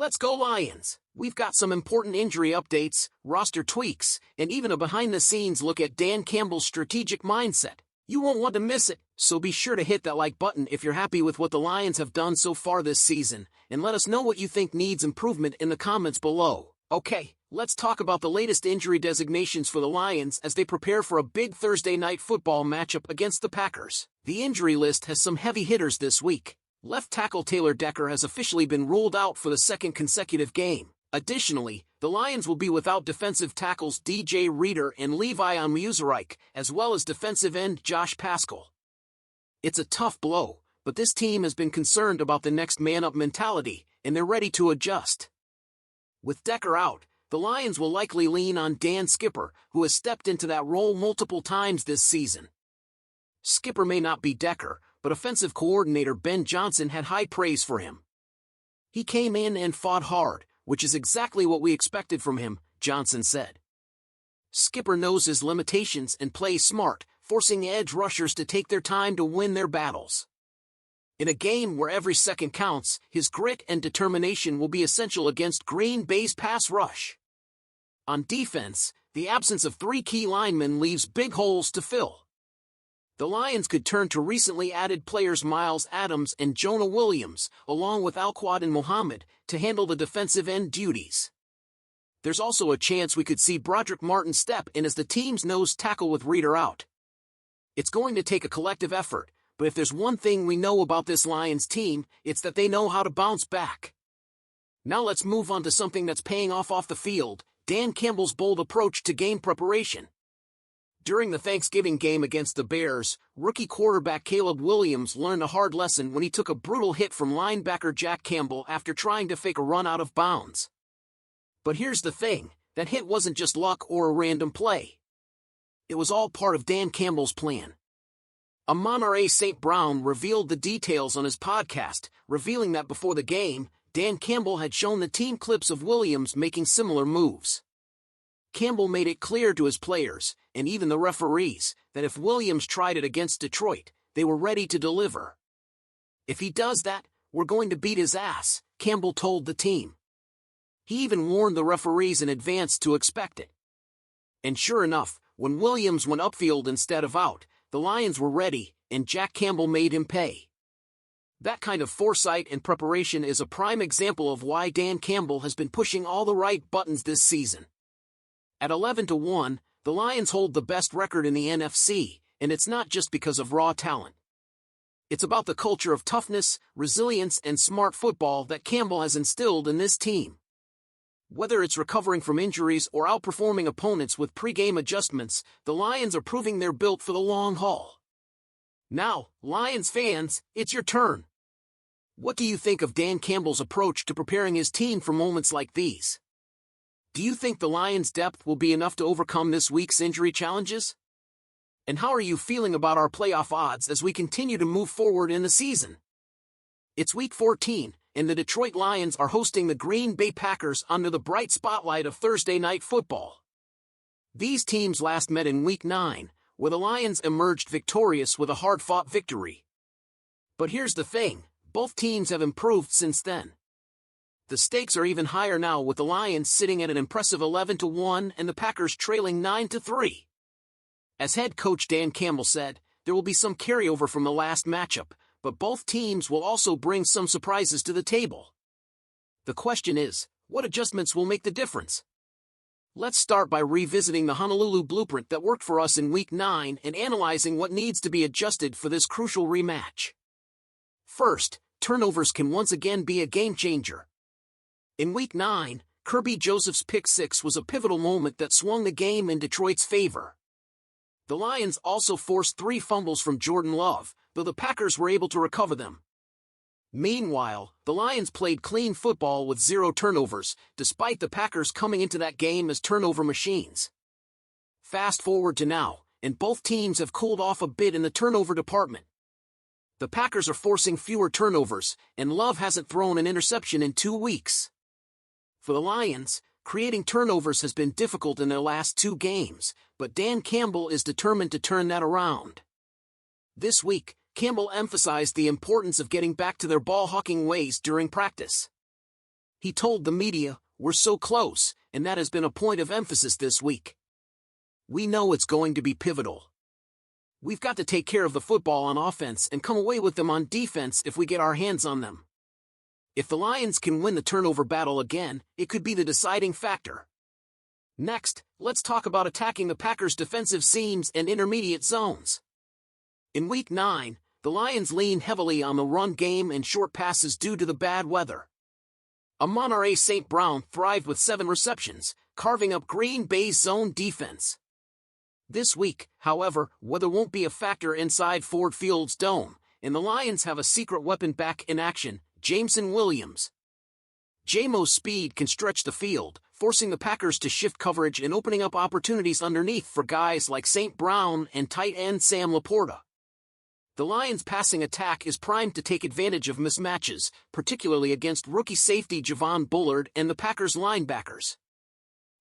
Let's go Lions! We've got some important injury updates, roster tweaks, and even a behind-the-scenes look at Dan Campbell's strategic mindset. You won't want to miss it, so be sure to hit that like button if you're happy with what the Lions have done so far this season, and let us know what you think needs improvement in the comments below. Okay, let's talk about the latest injury designations for the Lions as they prepare for a big Thursday night football matchup against the Packers. The injury list has some heavy hitters this week. Left tackle Taylor Decker has officially been ruled out for the second consecutive game. Additionally, the Lions will be without defensive tackles DJ Reader and Levi Onwuzurike, as well as defensive end Josh Paschal. It's a tough blow, but this team has been concerned about the next man-up mentality, and they're ready to adjust. With Decker out, the Lions will likely lean on Dan Skipper, who has stepped into that role multiple times this season. Skipper may not be Decker, but offensive coordinator Ben Johnson had high praise for him. He came in and fought hard, which is exactly what we expected from him, Johnson said. Skipper knows his limitations and plays smart, forcing edge rushers to take their time to win their battles. In a game where every second counts, his grit and determination will be essential against Green Bay's pass rush. On defense, the absence of three key linemen leaves big holes to fill. The Lions could turn to recently added players Miles Adams and Jonah Williams, along with Alquad and Muhammad, to handle the defensive end duties. There's also a chance we could see Broderick Martin step in as the team's nose tackle with Reader out. It's going to take a collective effort, but if there's one thing we know about this Lions team, it's that they know how to bounce back. Now let's move on to something that's paying off the field, Dan Campbell's bold approach to game preparation. During the Thanksgiving game against the Bears, rookie quarterback Caleb Williams learned a hard lesson when he took a brutal hit from linebacker Jack Campbell after trying to fake a run out of bounds. But here's the thing, that hit wasn't just luck or a random play. It was all part of Dan Campbell's plan. Amon-Ra St. Brown revealed the details on his podcast, revealing that before the game, Dan Campbell had shown the team clips of Williams making similar moves. Campbell made it clear to his players, and even the referees, that if Williams tried it against Detroit, they were ready to deliver. If he does that, we're going to beat his ass, Campbell told the team. He even warned the referees in advance to expect it. And sure enough, when Williams went upfield instead of out, the Lions were ready, and Jack Campbell made him pay. That kind of foresight and preparation is a prime example of why Dan Campbell has been pushing all the right buttons this season. At 11-1, the Lions hold the best record in the NFC, and it's not just because of raw talent. It's about the culture of toughness, resilience, and smart football that Campbell has instilled in this team. Whether it's recovering from injuries or outperforming opponents with pre-game adjustments, the Lions are proving they're built for the long haul. Now, Lions fans, it's your turn. What do you think of Dan Campbell's approach to preparing his team for moments like these? Do you think the Lions' depth will be enough to overcome this week's injury challenges? And how are you feeling about our playoff odds as we continue to move forward in the season? It's Week 14, and the Detroit Lions are hosting the Green Bay Packers under the bright spotlight of Thursday Night Football. These teams last met in Week 9, where the Lions emerged victorious with a hard-fought victory. But here's the thing, both teams have improved since then. The stakes are even higher now with the Lions sitting at an impressive 11-1 and the Packers trailing 9-3. As head coach Dan Campbell said, there will be some carryover from the last matchup, but both teams will also bring some surprises to the table. The question is, what adjustments will make the difference? Let's start by revisiting the Honolulu blueprint that worked for us in Week 9 and analyzing what needs to be adjusted for this crucial rematch. First, turnovers can once again be a game-changer. In Week 9, Kirby Joseph's pick six was a pivotal moment that swung the game in Detroit's favor. The Lions also forced 3 fumbles from Jordan Love, though the Packers were able to recover them. Meanwhile, the Lions played clean football with 0 turnovers, despite the Packers coming into that game as turnover machines. Fast forward to now, and both teams have cooled off a bit in the turnover department. The Packers are forcing fewer turnovers, and Love hasn't thrown an interception in 2 weeks. For the Lions, creating turnovers has been difficult in their last 2 games, but Dan Campbell is determined to turn that around. This week, Campbell emphasized the importance of getting back to their ball-hawking ways during practice. He told the media, "We're so close," and that has been a point of emphasis this week. "We know it's going to be pivotal. We've got to take care of the football on offense and come away with them on defense if we get our hands on them. If the Lions can win the turnover battle again, it could be the deciding factor." Next, let's talk about attacking the Packers' defensive seams and intermediate zones. In Week 9, the Lions lean heavily on the run game and short passes due to the bad weather. Amon-Ra St. Brown thrived with 7 receptions, carving up Green Bay's zone defense. This week, however, weather won't be a factor inside Ford Field's dome, and the Lions have a secret weapon back in action, Jameson Williams. JMO's speed can stretch the field, forcing the Packers to shift coverage and opening up opportunities underneath for guys like St. Brown and tight end Sam Laporta. The Lions' passing attack is primed to take advantage of mismatches, particularly against rookie safety Javon Bullard and the Packers' linebackers.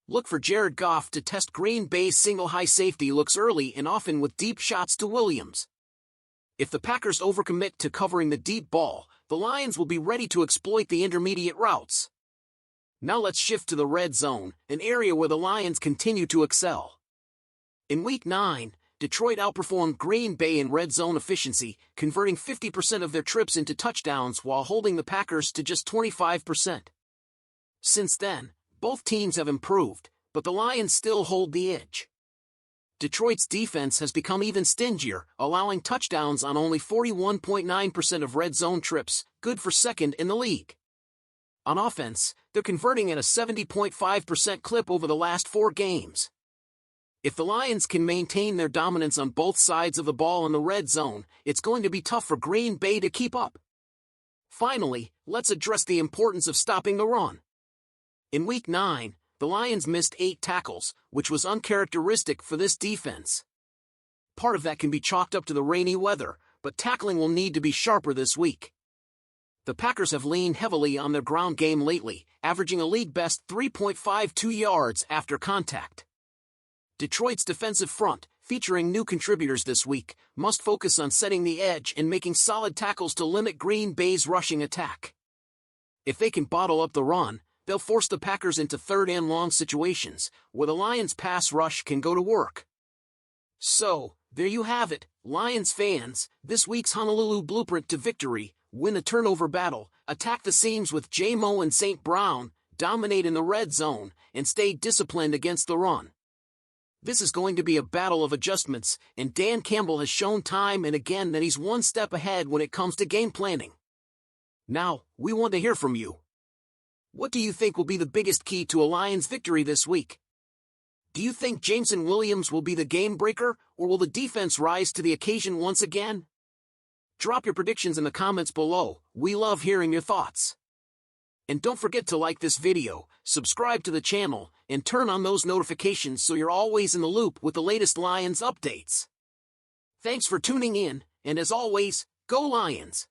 Look for Jared Goff to test Green Bay's single high safety looks early and often with deep shots to Williams. If the Packers overcommit to covering the deep ball, the Lions will be ready to exploit the intermediate routes. Now let's shift to the red zone, an area where the Lions continue to excel. In Week 9, Detroit outperformed Green Bay in red zone efficiency, converting 50% of their trips into touchdowns while holding the Packers to just 25%. Since then, both teams have improved, but the Lions still hold the edge. Detroit's defense has become even stingier, allowing touchdowns on only 41.9% of red zone trips, good for second in the league. On offense, they're converting at a 70.5% clip over the last 4 games. If the Lions can maintain their dominance on both sides of the ball in the red zone, it's going to be tough for Green Bay to keep up. Finally, let's address the importance of stopping the run. In Week 9, the Lions missed 8 tackles, which was uncharacteristic for this defense. Part of that can be chalked up to the rainy weather, but tackling will need to be sharper this week. The Packers have leaned heavily on their ground game lately, averaging a league-best 3.52 yards after contact. Detroit's defensive front, featuring new contributors this week, must focus on setting the edge and making solid tackles to limit Green Bay's rushing attack. If they can bottle up the run, they'll force the Packers into third and long situations, where the Lions' pass rush can go to work. So, there you have it, Lions fans, this week's Honolulu blueprint to victory: win the turnover battle, attack the seams with JMO and St. Brown, dominate in the red zone, and stay disciplined against the run. This is going to be a battle of adjustments, and Dan Campbell has shown time and again that he's one step ahead when it comes to game planning. Now, we want to hear from you. What do you think will be the biggest key to a Lions victory this week? Do you think Jameson Williams will be the game breaker, or will the defense rise to the occasion once again? Drop your predictions in the comments below. We love hearing your thoughts. And don't forget to like this video, subscribe to the channel, and turn on those notifications so you're always in the loop with the latest Lions updates. Thanks for tuning in, and as always, go Lions!